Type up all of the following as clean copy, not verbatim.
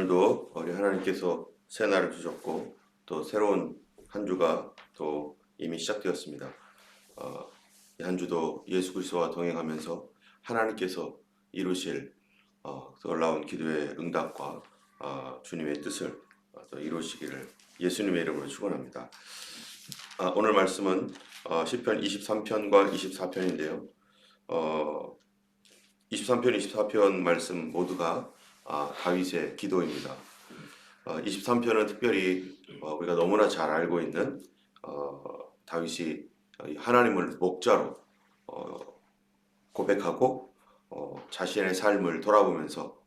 오늘도 우리 하나님께서 새 날을 주셨고 또 새로운 한 주가 또 이미 시작되었습니다. 이 한 주도 예수 그리스도와 동행하면서 하나님께서 이루실 놀라운 기도의 응답과 주님의 뜻을 또 이루시기를 예수님의 이름으로 축원합니다. 오늘 말씀은 시편 23편과 24편인데요. 23편, 24편 말씀 모두가 다윗의 기도입니다. 23편은 특별히 우리가 너무나 잘 알고 있는 다윗이 하나님을 목자로 고백하고 자신의 삶을 돌아보면서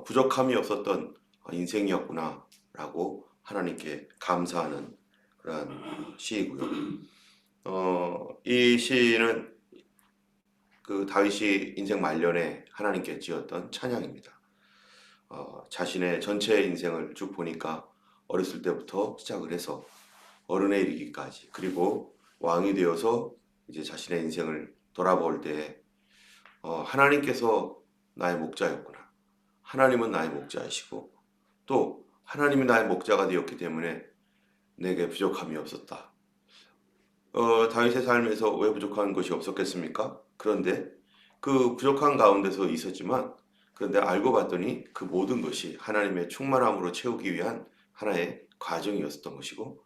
부족함이 없었던 인생이었구나 라고 하나님께 감사하는 그러한 시이고요. 이 시는 그 다윗이 인생 말년에 하나님께 지었던 찬양입니다. 자신의 전체 인생을 쭉 보니까 어렸을 때부터 시작을 해서 어른에 이르기까지, 그리고 왕이 되어서 이제 자신의 인생을 돌아볼 때 하나님께서 나의 목자였구나, 하나님은 나의 목자이시고 또 하나님이 나의 목자가 되었기 때문에 내게 부족함이 없었다. 다윗의 삶에서 왜 부족한 것이 없었겠습니까? 그런데 그 부족한 가운데서 있었지만, 그런데 알고 봤더니 그 모든 것이 하나님의 충만함으로 채우기 위한 하나의 과정이었던 것이고,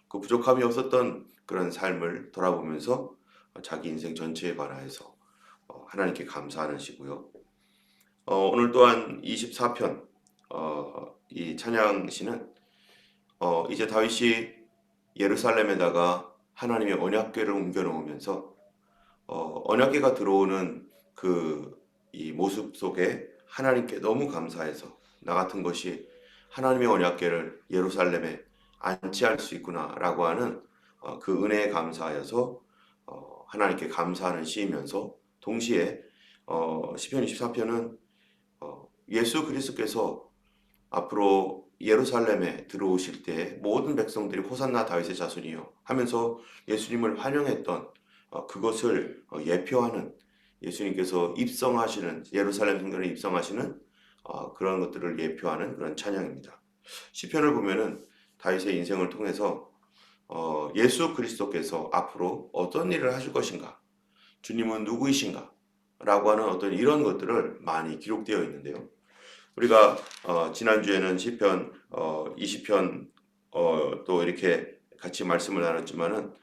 그 부족함이 없었던 그런 삶을 돌아보면서 자기 인생 전체에 관하여서 하나님께 감사하는 시고요. 오늘 또한 24편 이 찬양시는 이제 다윗이 예루살렘에다가 하나님의 언약궤를 옮겨 놓으면서 언약궤가 들어오는 이 모습 속에 하나님께 너무 감사해서 나 같은 것이 하나님의 언약궤를 예루살렘에 안치할 수 있구나라고 하는 그 은혜에 감사하여서 하나님께 감사하는 시이면서, 동시에 시편 24편은 예수 그리스도께서 앞으로 예루살렘에 들어오실 때 모든 백성들이 호산나 다윗의 자손이요 하면서 예수님을 환영했던 그것을 예표하는, 예수님께서 입성하시는, 예루살렘 성전에 입성하시는 그런 것들을 예표하는 그런 찬양입니다. 시편을 보면은 다윗의 인생을 통해서 예수 그리스도께서 앞으로 어떤 일을 하실 것인가, 주님은 누구이신가 라고 하는 어떤 이런 것들을 많이 기록되어 있는데요. 우리가 지난주에는 시편 20편 또 이렇게 같이 말씀을 나눴지만은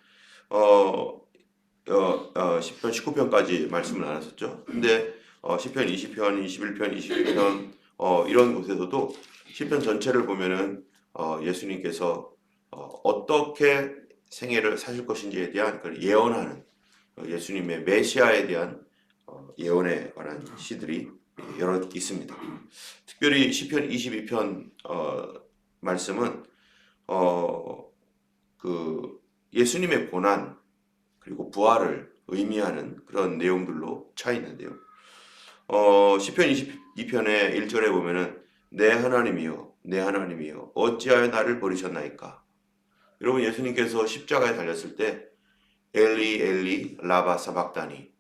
시편 19편까지 말씀을 나눴었죠. 근데 시편 20편, 21편, 22편 이런 곳에서도 시편 전체를 보면은 예수님께서 어떻게 생애를 사실 것인지에 대한 그 예언하는 예수님의 메시아에 대한 예언에 관한 시들이 여러 있습니다. 특별히 시편 22편 말씀은 그 예수님의 고난 그리고 부활을 의미하는 그런 내용들로 차 있는데요. 시편 22편의 1절에 보면은 내 하나님이여, 내 하나님이여, 어찌하여 나를 버리셨나이까. 여러분, 예수님께서 십자가에 달렸을 때 엘리 엘리 라바 사박다니,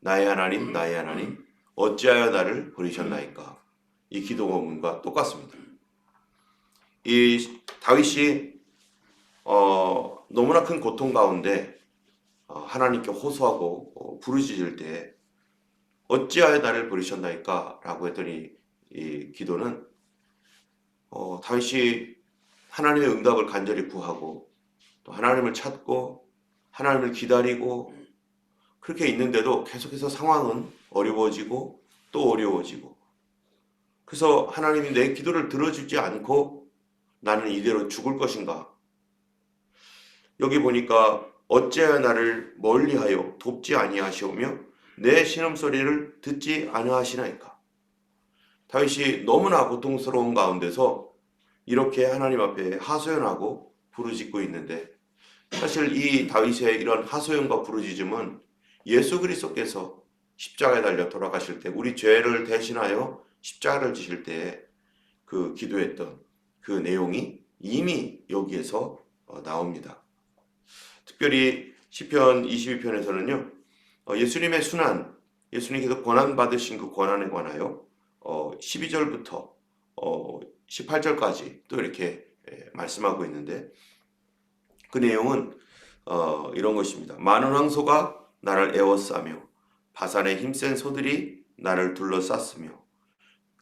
나의 하나님, 나의 하나님, 어찌하여 나를 버리셨나이까. 이 기도문과 똑같습니다. 이 다윗이 너무나 큰 고통 가운데 하나님께 호소하고 부르짖을 때 어찌하여 나를 버리셨나이까 라고 했더니, 이 기도는 다윗이 하나님의 응답을 간절히 구하고 또 하나님을 찾고 하나님을 기다리고 그렇게 있는데도 계속해서 상황은 어려워지고 또 어려워지고, 그래서 하나님이 내 기도를 들어주지 않고 나는 이대로 죽을 것인가. 여기 보니까 어찌하여 나를 멀리하여 돕지 아니하시오며 내 신음소리를 듣지 아니하시나이까. 다윗이 너무나 고통스러운 가운데서 이렇게 하나님 앞에 하소연하고 부르짖고 있는데, 사실 이 다윗의 이런 하소연과 부르짖음은 예수 그리스도께서 십자가에 달려 돌아가실 때 우리 죄를 대신하여 십자가를 지실 때 그 기도했던 그 내용이 이미 여기에서 나옵니다. 특별히 시편 22편에서는요 예수님의 순환, 예수님께서 고난 받으신 그 고난에 관하여 12절부터 18절까지 또 이렇게 말씀하고 있는데, 그 내용은 이런 것입니다. 많은 황소가 나를 에워싸며 바산의 힘센 소들이 나를 둘러쌌으며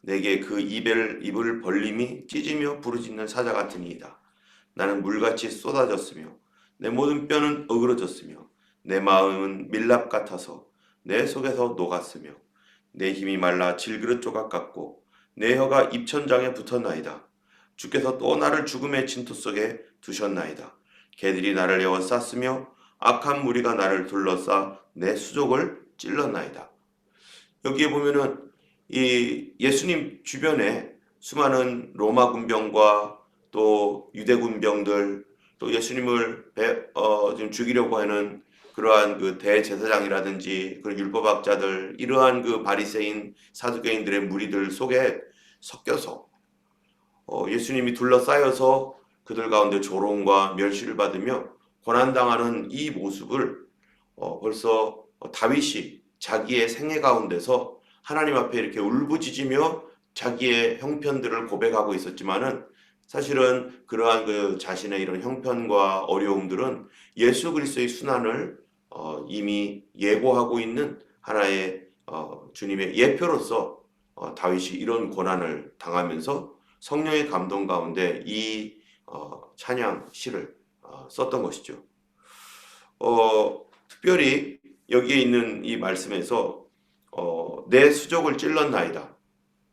내게 그 입을 벌림이 찢으며 부르짖는 사자 같으니이다. 나는 물같이 쏟아졌으며 내 모든 뼈는 어그러졌으며 내 마음은 밀랍 같아서 내 속에서 녹았으며 내 힘이 말라 질그릇 조각 같고 내 혀가 입천장에 붙었나이다. 주께서 또 나를 죽음의 진토 속에 두셨나이다. 개들이 나를 에워쌌으며 악한 무리가 나를 둘러싸 내 수족을 찔렀나이다. 여기에 보면은 이 예수님 주변에 수많은 로마 군병과 또 유대 군병들, 또 예수님을 지금 죽이려고 하는 그러한 그 대제사장이라든지 그 율법학자들, 이러한 그 바리새인 사두개인들의 무리들 속에 섞여서 예수님이 둘러싸여서 그들 가운데 조롱과 멸시를 받으며 고난당하는 이 모습을 벌써 다윗이 자기의 생애 가운데서 하나님 앞에 이렇게 울부짖으며 자기의 형편들을 고백하고 있었지만은, 사실은 그러한 그 자신의 이런 형편과 어려움들은 예수 그리스도의 순환을 이미 예고하고 있는 하나의 주님의 예표로서 다윗이 이런 고난을 당하면서 성령의 감동 가운데 이 찬양 시를 썼던 것이죠. 특별히 여기에 있는 이 말씀에서 내 수족을 찔렀나이다.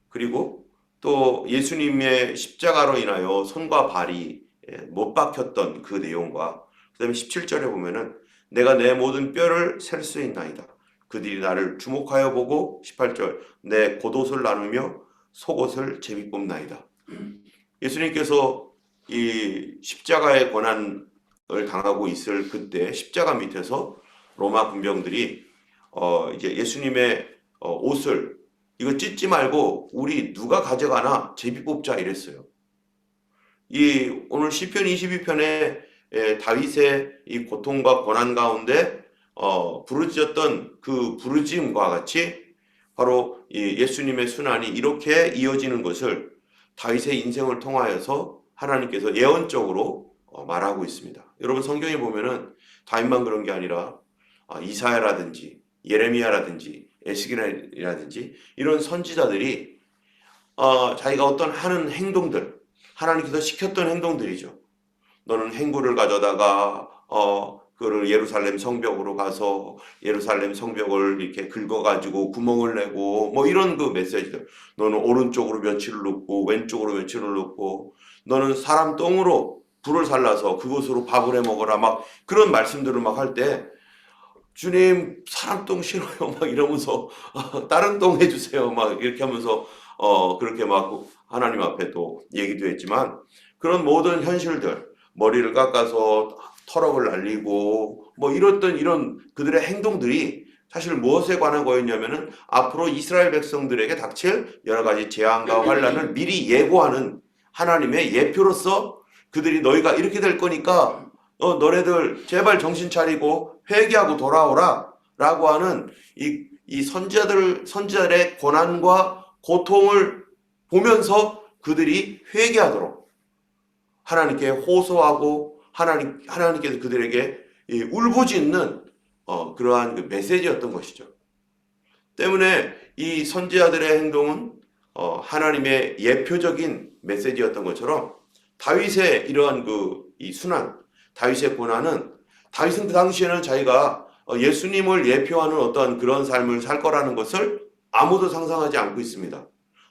그리고 또 예수님의 십자가로 인하여 손과 발이 못 박혔던 그 내용과, 그 다음에 17절에 보면은 내가 내 모든 뼈를 셀 수 있나이다. 그들이 나를 주목하여 보고 18절 내 겉옷을 나누며 속옷을 제비 뽑나이다. 예수님께서 이 십자가의 고난을 당하고 있을 그때 십자가 밑에서 로마 군병들이 이제 예수님의 옷을 이거 찢지 말고 우리 누가 가져가나 제비 뽑자 이랬어요. 이 오늘 시편 22편에 다윗의 이 고통과 고난 가운데 부르짖었던 그 부르짖음과 같이 바로 이 예수님의 순환이 이렇게 이어지는 것을 다윗의 인생을 통하여서 하나님께서 예언적으로 말하고 있습니다. 여러분 성경에 보면은 다윗만 그런 게 아니라 이사야라든지 예레미야라든지 에스겔이라든지 이런 선지자들이 자기가 어떤 하는 행동들, 하나님께서 시켰던 행동들이죠. 너는 행구를 가져다가 그를 예루살렘 성벽으로 가서 예루살렘 성벽을 이렇게 긁어가지고 구멍을 내고 뭐 이런 그 메시지들. 너는 오른쪽으로 며칠을 놓고 왼쪽으로 며칠을 놓고 너는 사람 똥으로 불을 살라서 그것으로 밥을 해 먹어라, 막 그런 말씀들을 막 할 때 주님 사람 똥 싫어요 막 이러면서 다른 똥 해주세요 막 이렇게 하면서 그렇게 막 하나님 앞에 또 얘기도 했지만, 그런 모든 현실들, 머리를 깎아서 털럭을 날리고 뭐 이랬던 이런 그들의 행동들이 사실 무엇에 관한 거였냐면은 앞으로 이스라엘 백성들에게 닥칠 여러 가지 재앙과 환란을 미리 예고하는 하나님의 예표로서, 그들이 너희가 이렇게 될 거니까 너네들 제발 정신 차리고 회개하고 돌아오라 라고 하는 이 선지자들의 고난과 고통을 보면서 그들이 회개하도록 하나님께 호소하고 하나님께서 그들에게 울부짖는 그러한 그 메시지였던 것이죠. 때문에 이 선지자들의 행동은 하나님의 예표적인 메시지였던 것처럼 다윗의 이러한 이 순환, 다윗의 고난은, 다윗은 그 당시에는 자기가 예수님을 예표하는 어떤 그런 삶을 살 거라는 것을 아무도 상상하지 않고 있습니다.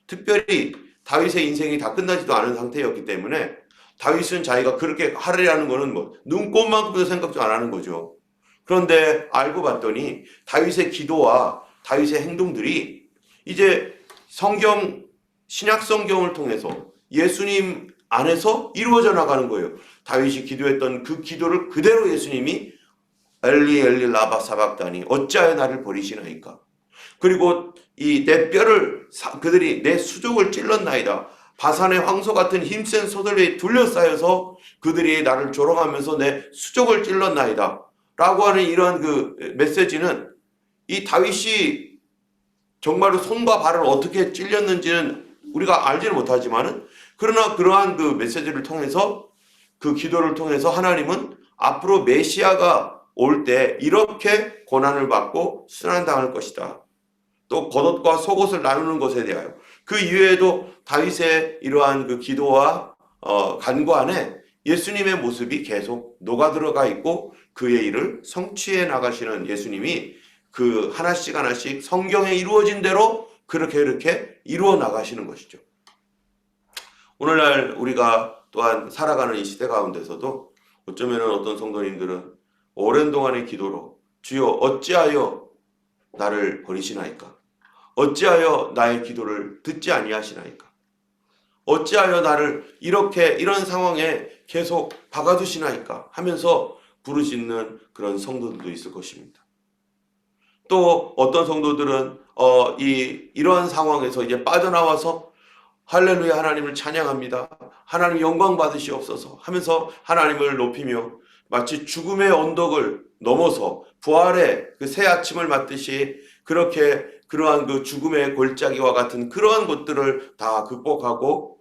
특별히 다윗의 인생이 다 끝나지도 않은 상태였기 때문에 다윗은 자기가 그렇게 하려는 거는 뭐 눈꼽만큼도 생각도 안 하는 거죠. 그런데 알고 봤더니 다윗의 기도와 다윗의 행동들이 이제 신약 성경을 통해서 예수님 안에서 이루어져 나가는 거예요. 다윗이 기도했던 그 기도를 그대로 예수님이 엘리 엘리 라바 사박다니 어찌하여 나를 버리시나이까. 그리고 이 내 뼈를 그들이 내 수족을 찔렀나이다. 바산의 황소 같은 힘센 소들이 둘러싸여서 그들이 나를 조롱하면서 내 수족을 찔렀나이다 라고 하는 이러한 그 메시지는, 이 다윗이 정말로 손과 발을 어떻게 찔렸는지는 우리가 알지는 못하지만은 그러나 그러한 그 메시지를 통해서, 그 기도를 통해서 하나님은 앞으로 메시아가 올 때 이렇게 고난을 받고 순환당할 것이다. 또 겉옷과 속옷을 나누는 것에 대하여, 그 이외에도 다윗의 이러한 그 기도와 간구 안에 예수님의 모습이 계속 녹아들어가 있고 그의 일을 성취해 나가시는 예수님이 그 하나씩 하나씩 성경에 이루어진 대로 그렇게 이루어 나가시는 것이죠. 오늘날 우리가 또한 살아가는 이 시대 가운데서도 어쩌면 어떤 성도님들은 오랜 동안의 기도로 주여 어찌하여 나를 버리시나이까? 어찌하여 나의 기도를 듣지 아니하시나이까? 어찌하여 나를 이런 상황에 계속 박아두시나이까? 하면서 부르짖는 그런 성도들도 있을 것입니다. 또 어떤 성도들은 이러한 상황에서 이제 빠져나와서 할렐루야 하나님을 찬양합니다. 하나님 영광 받으시옵소서 하면서 하나님을 높이며 마치 죽음의 언덕을 넘어서 부활의 그 새 아침을 맞듯이 그렇게 그러한 그 죽음의 골짜기와 같은 그러한 것들을 다 극복하고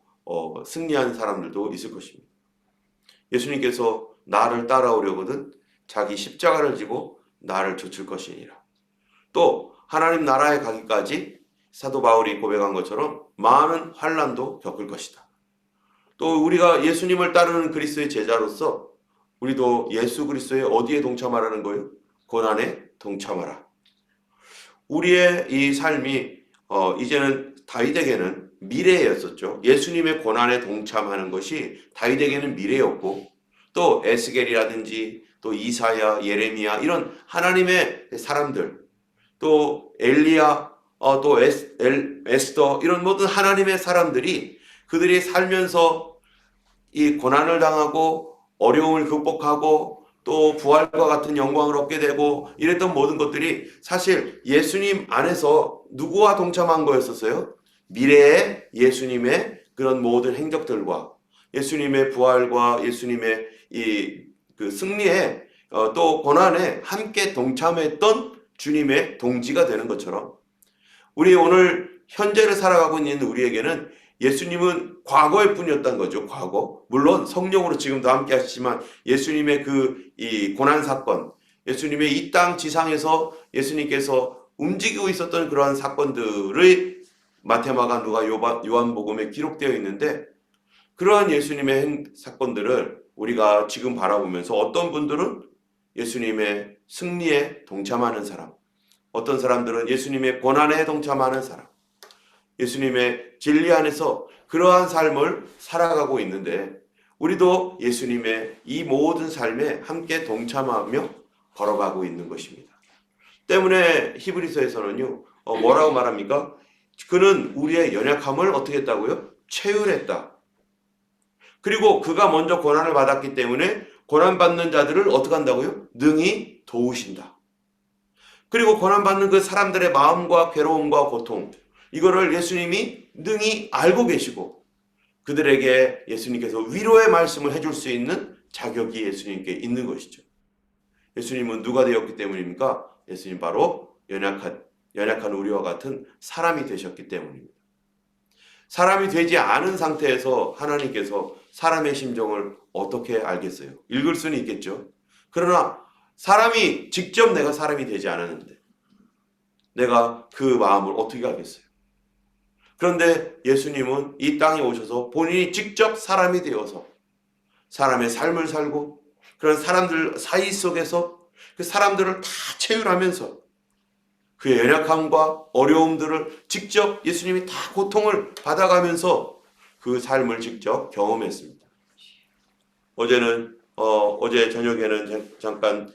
승리한 사람들도 있을 것입니다. 예수님께서 나를 따라오려거든 자기 십자가를 지고 나를 좇을 것이니라. 또 하나님 나라에 가기까지 사도 바울이 고백한 것처럼 많은 환난도 겪을 것이다. 또 우리가 예수님을 따르는 그리스도의 제자로서 우리도 예수 그리스도의 어디에 동참하라는 거예요? 고난에 동참하라. 우리의 이 삶이 이제는 다윗에게는 미래였었죠. 예수님의 고난에 동참하는 것이 다윗에게는 미래였고, 또 에스겔이라든지 또 이사야, 예레미야 이런 하나님의 사람들, 또 엘리야, 또 에스더 이런 모든 하나님의 사람들이 그들이 살면서 이 고난을 당하고 어려움을 극복하고 또 부활과 같은 영광을 얻게 되고 이랬던 모든 것들이 사실 예수님 안에서 누구와 동참한 거였었어요? 미래의 예수님의 그런 모든 행적들과 예수님의 부활과 예수님의 그 승리에 또 고난에 함께 동참했던 주님의 동지가 되는 것처럼 우리 오늘 현재를 살아가고 있는 우리에게는 예수님은 과거의 뿐이었던 거죠. 과거. 물론 성령으로 지금도 함께 하시지만 예수님의 이 고난 사건, 예수님의 이 땅 지상에서 예수님께서 움직이고 있었던 그러한 사건들의 마태마가 누가 요한복음에 기록되어 있는데, 그러한 예수님의 사건들을 우리가 지금 바라보면서 어떤 분들은 예수님의 승리에 동참하는 사람, 어떤 사람들은 예수님의 고난에 동참하는 사람, 예수님의 진리 안에서 그러한 삶을 살아가고 있는데, 우리도 예수님의 이 모든 삶에 함께 동참하며 걸어가고 있는 것입니다. 때문에 히브리서에서는요, 뭐라고 말합니까? 그는 우리의 연약함을 어떻게 했다고요? 체휼했다. 그리고 그가 먼저 고난을 받았기 때문에 고난받는 자들을 어떻게 한다고요? 능히 도우신다. 그리고 고난받는 그 사람들의 마음과 괴로움과 고통, 이거를 예수님이 능히 알고 계시고 그들에게 예수님께서 위로의 말씀을 해줄 수 있는 자격이 예수님께 있는 것이죠. 예수님은 누가 되었기 때문입니까? 예수님 바로 연약한 우리와 같은 사람이 되셨기 때문입니다. 사람이 되지 않은 상태에서 하나님께서 사람의 심정을 어떻게 알겠어요? 읽을 수는 있겠죠. 그러나 사람이 직접 내가 사람이 되지 않았는데 내가 그 마음을 어떻게 알겠어요? 그런데 예수님은 이 땅에 오셔서 본인이 직접 사람이 되어서 사람의 삶을 살고 그런 사람들 사이 속에서 그 사람들을 다 체휼하면서 그의 연약함과 어려움들을 직접 예수님이 다 고통을 받아가면서 그 삶을 직접 경험했습니다. 어제 저녁에는 잠깐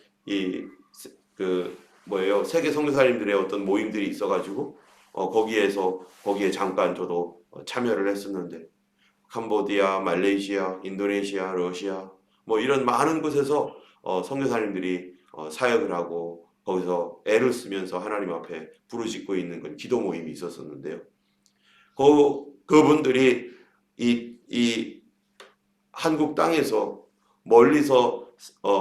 세계 선교사님들의 어떤 모임들이 있어가지고 거기에 잠깐 저도 참여를 했었는데, 캄보디아, 말레이시아, 인도네시아, 러시아 뭐 이런 많은 곳에서 선교사님들이 사역을 하고 거기서 애를 쓰면서 하나님 앞에 부르짖고 있는 건 기도 모임이 있었었는데요. 그분들이 이 한국 땅에서 멀리서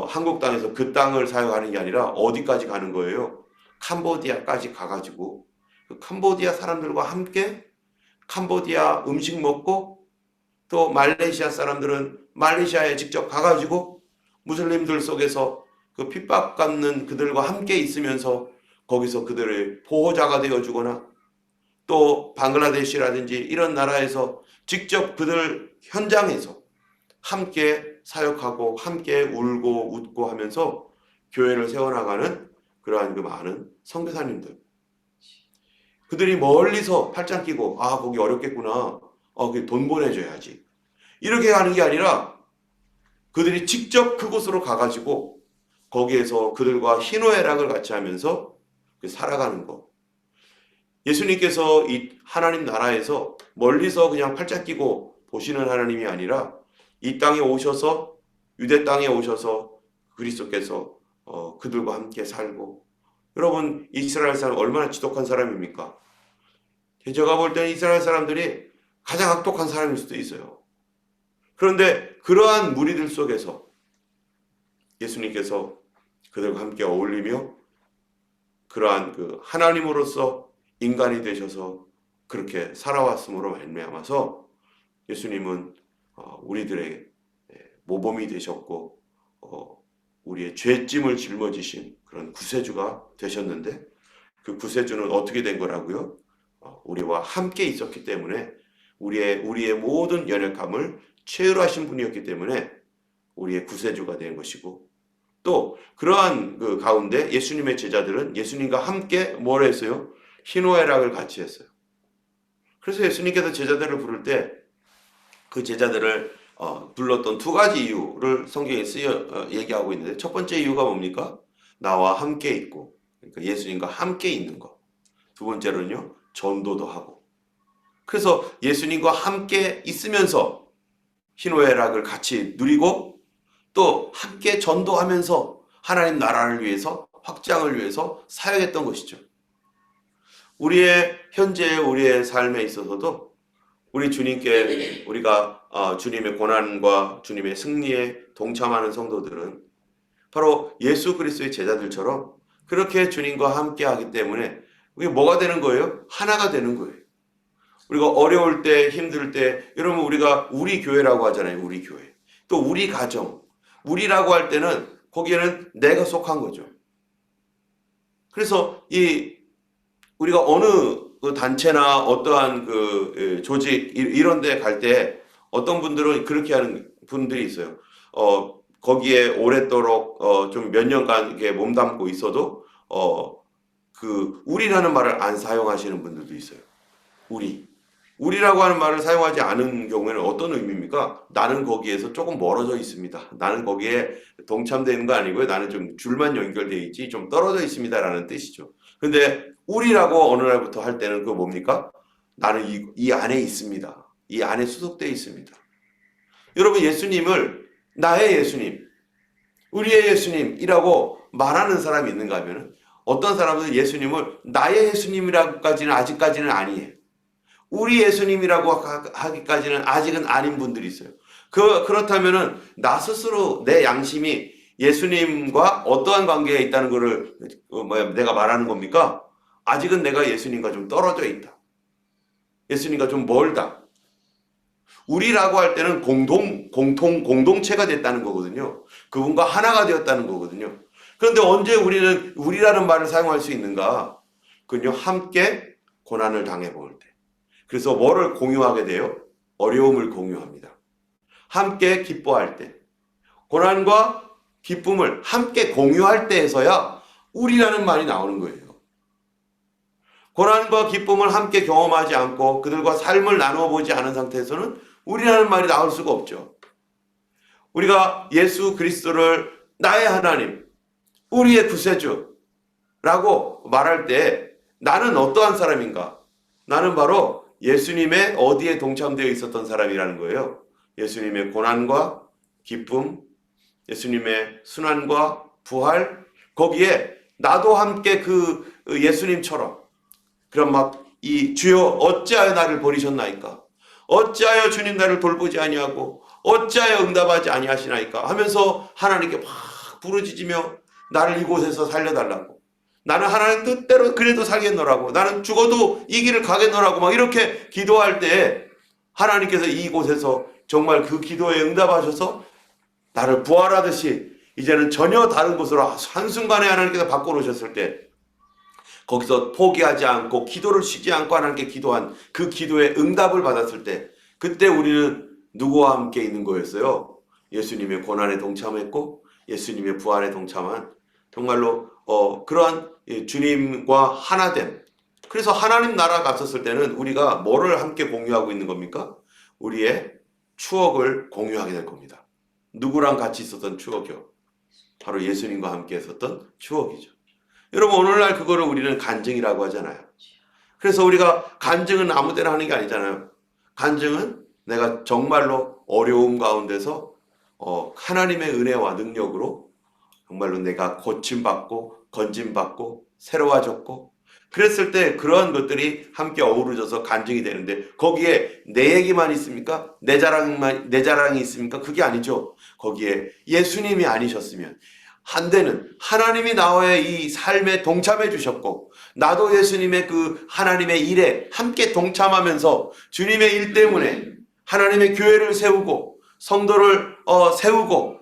한국 땅에서 그 땅을 사역하는 게 아니라 어디까지 가는 거예요? 캄보디아까지 가가지고 그 캄보디아 사람들과 함께 캄보디아 음식 먹고 또 말레이시아 사람들은 말레이시아에 직접 가가지고 무슬림들 속에서 그 핍박받는 그들과 함께 있으면서 거기서 그들의 보호자가 되어주거나, 또 방글라데시라든지 이런 나라에서 직접 그들 현장에서 함께 사역하고 함께 울고 웃고 하면서 교회를 세워나가는 그러한 그 많은 선교사님들, 그들이 멀리서 팔짱 끼고 거기 어렵겠구나, 거기 돈 보내줘야지, 이렇게 하는 게 아니라 그들이 직접 그곳으로 가가지고 거기에서 그들과 희노애락을 같이 하면서 살아가는 것. 예수님께서 이 하나님 나라에서 멀리서 그냥 팔짱 끼고 보시는 하나님이 아니라 이 땅에 오셔서, 유대 땅에 오셔서 그리스도께서 그들과 함께 살고. 여러분, 이스라엘 사람 얼마나 지독한 사람입니까? 제가 볼 때는 이스라엘 사람들이 가장 악독한 사람일 수도 있어요. 그런데 그러한 무리들 속에서 예수님께서 그들과 함께 어울리며 그러한 그 하나님으로서 인간이 되셔서 그렇게 살아왔음으로 말미암아서 예수님은 우리들의 모범이 되셨고 우리의 죄짐을 짊어지신 그런 구세주가 되셨는데, 그 구세주는 어떻게 된 거라고요? 우리와 함께 있었기 때문에, 우리의 모든 연약함을 체휼하신 분이었기 때문에 우리의 구세주가 된 것이고, 또 그러한 그 가운데 예수님의 제자들은 예수님과 함께 뭘 했어요? 희노애락을 같이 했어요. 그래서 예수님께서 제자들을 부를 때 그 제자들을 불렀던 두 가지 이유를 성경에 얘기하고 있는데, 첫 번째 이유가 뭡니까? 나와 함께 있고, 그러니까 예수님과 함께 있는 것. 두 번째로는요, 전도도 하고. 그래서 예수님과 함께 있으면서 희노애락을 같이 누리고, 또 함께 전도하면서 하나님 나라를 위해서, 확장을 위해서 사역했던 것이죠. 우리의 삶에 있어서도 우리 주님께, 우리가 주님의 고난과 주님의 승리에 동참하는 성도들은 바로 예수 그리스도의 제자들처럼 그렇게 주님과 함께 하기 때문에 그게 뭐가 되는 거예요? 하나가 되는 거예요. 우리가 어려울 때, 힘들 때, 여러분, 우리가 우리 교회라고 하잖아요. 우리 교회. 또 우리 가정. 우리라고 할 때는 거기에는 내가 속한 거죠. 그래서 우리가 어느 그 단체나 어떠한 그 조직 이런 데 갈 때 어떤 분들은 그렇게 하는 분들이 있어요. 거기에 오랫도록 좀 몇 년간 이렇게 몸담고 있어도 그 우리라는 말을 안 사용하시는 분들도 있어요. 우리라고 하는 말을 사용하지 않은 경우에는 어떤 의미입니까? 나는 거기에서 조금 멀어져 있습니다. 나는 거기에 동참되는 거 아니고요. 나는 좀 줄만 연결되어 있지 좀 떨어져 있습니다라는 뜻이죠. 근데 우리라고 어느 날부터 할 때는 그거 뭡니까? 나는 이 안에 있습니다. 이 안에 수속되어 있습니다. 여러분, 예수님을 나의 예수님, 우리의 예수님이라고 말하는 사람이 있는가 하면, 어떤 사람들은 예수님을 나의 예수님이라고까지는 아직까지는 아니에요. 우리 예수님이라고 하기까지는 아직은 아닌 분들이 있어요. 그렇다면은 나 스스로 내 양심이 예수님과 어떠한 관계가 있다는 것을 내가 말하는 겁니까? 아직은 내가 예수님과 좀 떨어져 있다. 예수님과 좀 멀다. 우리라고 할 때는 공동체가 됐다는 거거든요. 그분과 하나가 되었다는 거거든요. 그런데 언제 우리는 우리라는 말을 사용할 수 있는가? 그건요, 함께 고난을 당해볼 때. 그래서 뭐를 공유하게 돼요? 어려움을 공유합니다. 함께 기뻐할 때. 고난과 기쁨을 함께 공유할 때에서야 우리라는 말이 나오는 거예요. 고난과 기쁨을 함께 경험하지 않고 그들과 삶을 나누어 보지 않은 상태에서는 우리라는 말이 나올 수가 없죠. 우리가 예수 그리스도를 나의 하나님, 우리의 구세주라고 말할 때 나는 어떠한 사람인가? 나는 바로 예수님의 어디에 동참되어 있었던 사람이라는 거예요. 예수님의 고난과 기쁨, 예수님의 순환과 부활, 거기에 나도 함께 그 예수님처럼 그럼 이 주여 어찌하여 나를 버리셨나이까? 어찌하여 주님 나를 돌보지 아니하고 어찌하여 응답하지 아니하시나이까? 하면서 하나님께 막 부르짖으며 나를 이곳에서 살려달라고, 나는 하나님 뜻대로 그래도 살겠노라고, 나는 죽어도 이 길을 가겠노라고 막 이렇게 기도할 때 하나님께서 이곳에서 정말 그 기도에 응답하셔서 나를 부활하듯이 이제는 전혀 다른 곳으로 한순간에 하나님께서 바꿔놓으셨을 때 거기서 포기하지 않고 기도를 쉬지 않고 하나님께 기도한 그 기도에 응답을 받았을 때 그때 우리는 누구와 함께 있는 거였어요? 예수님의 고난에 동참했고 예수님의 부활에 동참한 정말로 그러한 주님과 하나됨. 그래서 하나님 나라 갔었을 때는 우리가 뭐를 함께 공유하고 있는 겁니까? 우리의 추억을 공유하게 될 겁니다. 누구랑 같이 있었던 추억이요? 바로 예수님과 함께 했었던 추억이죠. 여러분 오늘날 그거를 우리는 간증이라고 하잖아요. 그래서 우리가 간증은 아무 데나 하는 게 아니잖아요. 간증은 내가 정말로 어려움 가운데서 하나님의 은혜와 능력으로 정말로 내가 고침받고 건짐받고 새로워졌고 그랬을 때 그러한 것들이 함께 어우러져서 간증이 되는데 거기에 내 얘기만 있습니까? 내 자랑이 있습니까? 그게 아니죠. 거기에 예수님이 아니셨으면 한때는 하나님이 나와의 이 삶에 동참해 주셨고 나도 예수님의 그 하나님의 일에 함께 동참하면서 주님의 일 때문에 하나님의 교회를 세우고 성도를 세우고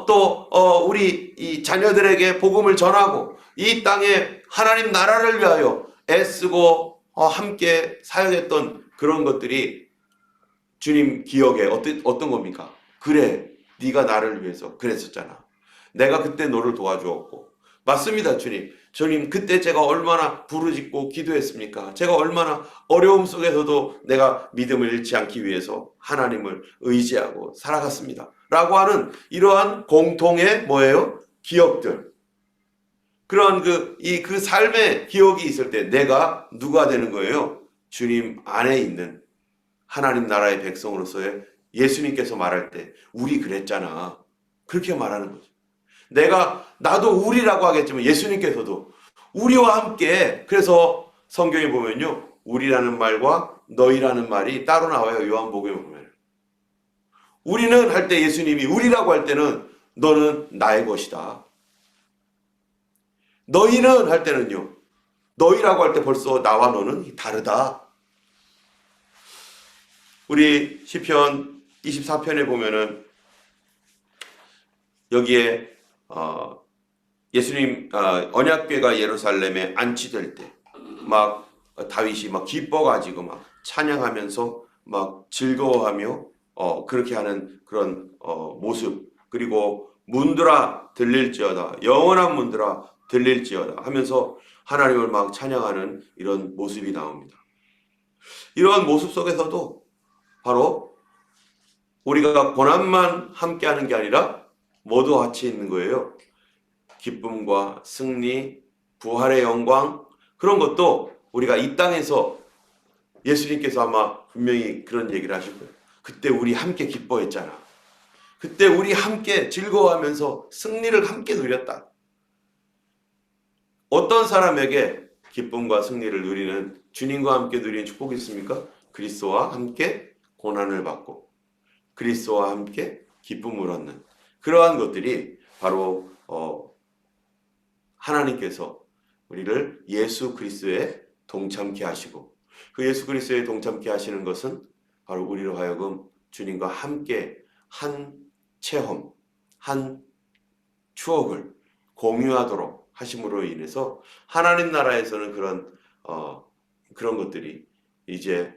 또 우리 이 자녀들에게 복음을 전하고 이 땅에 하나님 나라를 위하여 애쓰고 함께 사역했던 그런 것들이 주님 기억에 어떤 겁니까? 그래, 네가 나를 위해서 그랬었잖아. 내가 그때 너를 도와주었고 맞습니다. 주님 그때 제가 얼마나 부르짖고 기도했습니까? 제가 얼마나 어려움 속에서도 내가 믿음을 잃지 않기 위해서 하나님을 의지하고 살아갔습니다 라고 하는 이러한 공통의 뭐예요? 기억들. 그런 그 삶의 기억이 있을 때 내가 누가 되는 거예요? 주님 안에 있는 하나님 나라의 백성으로서의 예수님께서 말할 때 우리 그랬잖아. 그렇게 말하는 거죠. 나도 우리라고 하겠지만 예수님께서도 우리와 함께 그래서 성경에 보면요. 우리라는 말과 너희라는 말이 따로 나와요. 요한복음에 보면. 우리는 할 때 예수님이 우리라고 할 때는 너는 나의 것이다. 너희는 할 때는요. 너희라고 할 때 벌써 나와 너는 다르다. 우리 시편 24편에 보면은 여기에 예수님 언약궤가 예루살렘에 안치될 때 막 다윗이 막 기뻐가지고 막 찬양하면서 막 즐거워하며 그렇게 하는 그런 모습 그리고 문들아 들릴지어다 영원한 문들아 들릴지어다 하면서 하나님을 막 찬양하는 이런 모습이 나옵니다. 이러한 모습 속에서도 바로 우리가 고난만 함께하는 게 아니라 모두 같이 있는 거예요. 기쁨과 승리, 부활의 영광 그런 것도 우리가 이 땅에서 예수님께서 아마 분명히 그런 얘기를 하실 거예요. 그때 우리 함께 기뻐했잖아. 그때 우리 함께 즐거워하면서 승리를 함께 누렸다. 어떤 사람에게 기쁨과 승리를 누리는 주님과 함께 누리는 축복이 있습니까? 그리스도와 함께 고난을 받고 그리스도와 함께 기쁨을 얻는 그러한 것들이 바로 하나님께서 우리를 예수 그리스도에 동참케 하시고 그 예수 그리스도에 동참케 하시는 것은 바로 우리로 하여금 주님과 함께 한 체험, 한 추억을 공유하도록 하심으로 인해서 하나님 나라에서는 그런 것들이 이제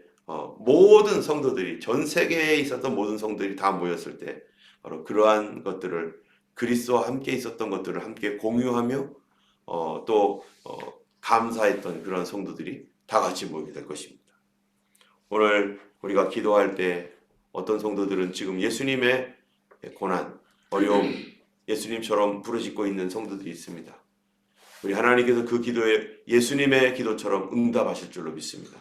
모든 성도들이 전 세계에 있었던 모든 성도들이 다 모였을 때 바로 그러한 것들을 그리스도와 함께 있었던 것들을 함께 공유하며 또 감사했던 그런 성도들이 다 같이 모이게 될 것입니다. 오늘 우리가 기도할 때 어떤 성도들은 지금 예수님의 고난, 어려움, 예수님처럼 부르짖고 있는 성도들이 있습니다. 우리 하나님께서 그 기도에 예수님의 기도처럼 응답하실 줄로 믿습니다.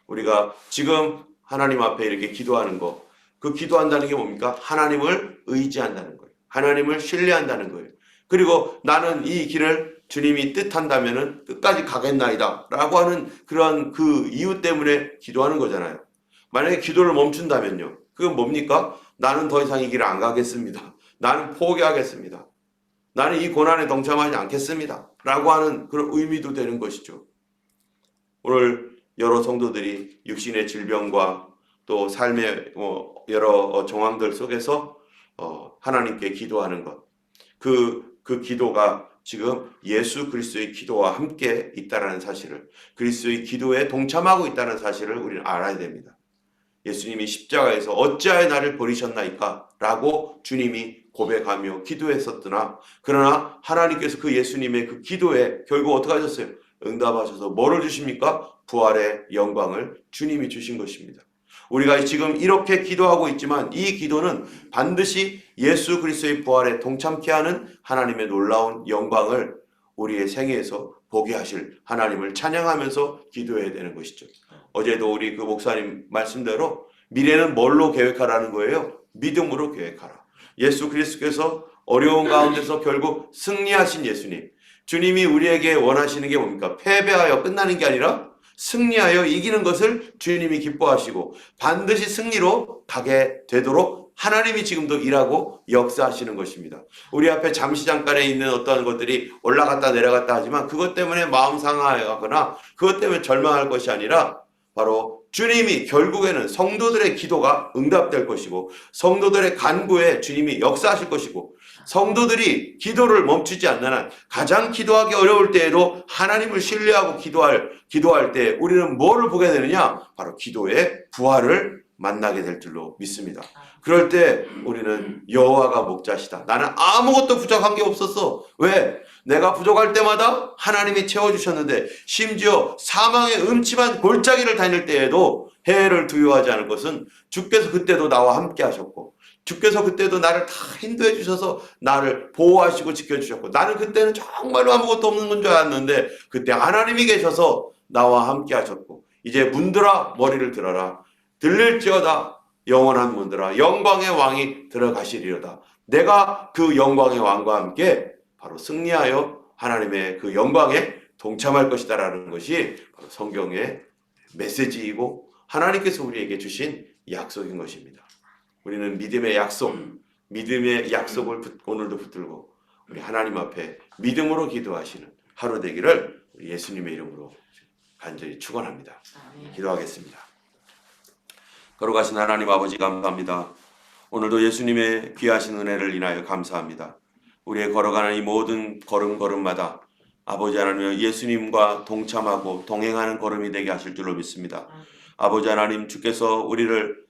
우리가 지금 하나님 앞에 이렇게 기도하는 거, 그 기도한다는 게 뭡니까? 하나님을 의지한다는 거예요. 하나님을 신뢰한다는 거예요. 그리고 나는 이 길을 주님이 뜻한다면은 끝까지 가겠나이다 라고 하는 그런 그 이유 때문에 기도하는 거잖아요. 만약에 기도를 멈춘다면요. 그건 뭡니까? 나는 더 이상 이 길을 안 가겠습니다. 나는 포기하겠습니다. 나는 이 고난에 동참하지 않겠습니다. 라고 하는 그런 의미도 되는 것이죠. 오늘 여러 성도들이 육신의 질병과 또 삶의 여러 정황들 속에서 하나님께 기도하는 것, 그 기도가 지금 예수 그리스도의 기도와 함께 있다는 사실을, 그리스도의 기도에 동참하고 있다는 사실을 우리는 알아야 됩니다. 예수님이 십자가에서 어찌하여 나를 버리셨나이까? 라고 주님이 고백하며 기도했었으나, 그러나 하나님께서 그 예수님의 그 기도에 결국 어떻게 하셨어요? 응답하셔서 뭐를 주십니까? 부활의 영광을 주님이 주신 것입니다. 우리가 지금 이렇게 기도하고 있지만 이 기도는 반드시 예수 그리스도의 부활에 동참케 하는 하나님의 놀라운 영광을 우리의 생애에서 보게 하실 하나님을 찬양하면서 기도해야 되는 것이죠. 어제도 우리 그 목사님 말씀대로 미래는 뭘로 계획하라는 거예요? 믿음으로 계획하라. 예수 그리스도께서 어려운 가운데서 결국 승리하신 예수님, 주님이 우리에게 원하시는 게 뭡니까? 패배하여 끝나는 게 아니라 승리하여 이기는 것을 주님이 기뻐하시고 반드시 승리로 가게 되도록 하나님이 지금도 일하고 역사하시는 것입니다. 우리 앞에 잠시 잠깐에 있는 어떠한 것들이 올라갔다 내려갔다 하지만 그것 때문에 마음 상하거나 그것 때문에 절망할 것이 아니라 바로 주님이 결국에는 성도들의 기도가 응답될 것이고 성도들의 간구에 주님이 역사하실 것이고 성도들이 기도를 멈추지 않는 한 가장 기도하기 어려울 때에도 하나님을 신뢰하고 기도할 때 우리는 뭐를 보게 되느냐? 바로 기도의 부활을 만나게 될 줄로 믿습니다. 그럴 때 우리는 여호와가 목자시다. 나는 아무것도 부족한 게 없었어. 왜? 내가 부족할 때마다 하나님이 채워주셨는데 심지어 사망의 음침한 골짜기를 다닐 때에도 해를 두려워하지 않을 것은 주께서 그때도 나와 함께 하셨고 주께서 그때도 나를 다 인도해 주셔서 나를 보호하시고 지켜주셨고 나는 그때는 정말로 아무것도 없는 건 줄 알았는데 그때 하나님이 계셔서 나와 함께 하셨고 이제 문들아 머리를 들어라. 들릴지어다 영원한 문들아 영광의 왕이 들어가시리로다. 내가 그 영광의 왕과 함께 바로 승리하여 하나님의 그 영광에 동참할 것이다 라는 것이 바로 성경의 메시지이고 하나님께서 우리에게 주신 약속인 것입니다. 우리는 믿음의 약속을 오늘도 붙들고 우리 하나님 앞에 믿음으로 기도하시는 하루 되기를 우리 예수님의 이름으로 간절히 축원합니다. 기도하겠습니다. 거룩하신 하나님 아버지 감사합니다. 오늘도 예수님의 귀하신 은혜를 인하여 감사합니다. 우리의 걸어가는 이 모든 걸음걸음마다 아버지 하나님 예수님과 동참하고 동행하는 걸음이 되게 하실 줄로 믿습니다. 아버지 하나님 주께서 우리를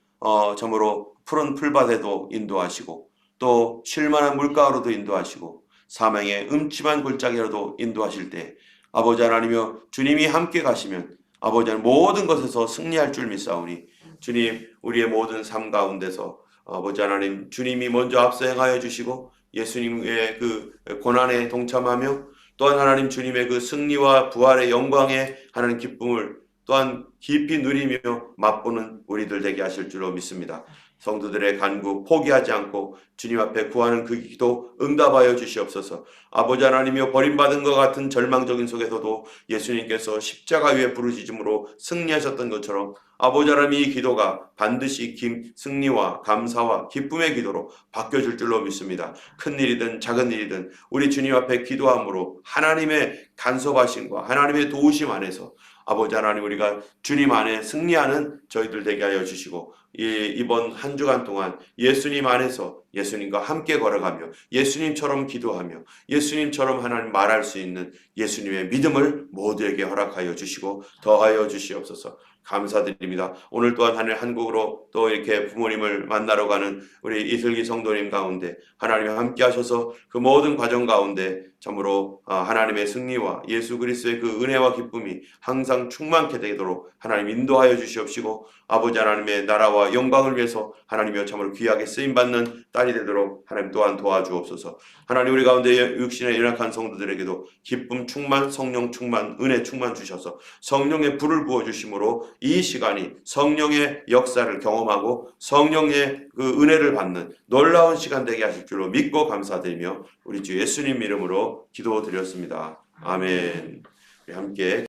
참으로 푸른 풀밭에도 인도하시고 또 쉴만한 물가로도 인도하시고 사망의 음침한 골짜기로도 인도하실 때 아버지 하나님이여 주님이 함께 가시면 아버지 하나님 모든 것에서 승리할 줄 믿사오니 주님 우리의 모든 삶 가운데서 아버지 하나님 주님이 먼저 앞서 행하여 주시고 예수님의 그 고난에 동참하며 또한 하나님 주님의 그 승리와 부활의 영광에 하나님 기쁨을 또한 깊이 누리며 맛보는 우리들 되게 하실 줄로 믿습니다. 성도들의 간구 포기하지 않고 주님 앞에 구하는 그 기도 응답하여 주시옵소서. 아버지 하나님이여 버림받은 것 같은 절망적인 속에서도 예수님께서 십자가 위에 부르짖음으로 승리하셨던 것처럼 아버지 하나님 이 기도가 반드시 승리와 감사와 기쁨의 기도로 바뀌어질 줄로 믿습니다. 큰 일이든 작은 일이든 우리 주님 앞에 기도함으로 하나님의 간섭하심과 하나님의 도우심 안에서 아버지 하나님 우리가 주님 안에 승리하는 저희들 되게 하여 주시고 이번 한 주간 동안 예수님 안에서 예수님과 함께 걸어가며 예수님처럼 기도하며 예수님처럼 하나님 말할 수 있는 예수님의 믿음을 모두에게 허락하여 주시고 더하여 주시옵소서. 감사드립니다. 오늘 또한 하늘 한국으로 또 이렇게 부모님을 만나러 가는 우리 이슬기 성도님 가운데 하나님이 함께 하셔서 그 모든 과정 가운데 참으로 하나님의 승리와 예수 그리스도의 그 은혜와 기쁨이 항상 충만케 되도록 하나님 인도하여 주시옵시고 아버지 하나님의 나라와 영광을 위해서 하나님이여 참으로 귀하게 쓰임받는 딸이 되도록 하나님 또한 도와주옵소서. 하나님 우리 가운데 육신의 연약한 성도들에게도 기쁨 충만, 성령 충만, 은혜 충만 주셔서 성령의 불을 부어주심으로 이 시간이 성령의 역사를 경험하고 성령의 그 은혜를 받는 놀라운 시간 되게 하실 줄로 믿고 감사드리며 우리 주 예수님 이름으로 기도드렸습니다. 아멘. 우리 함께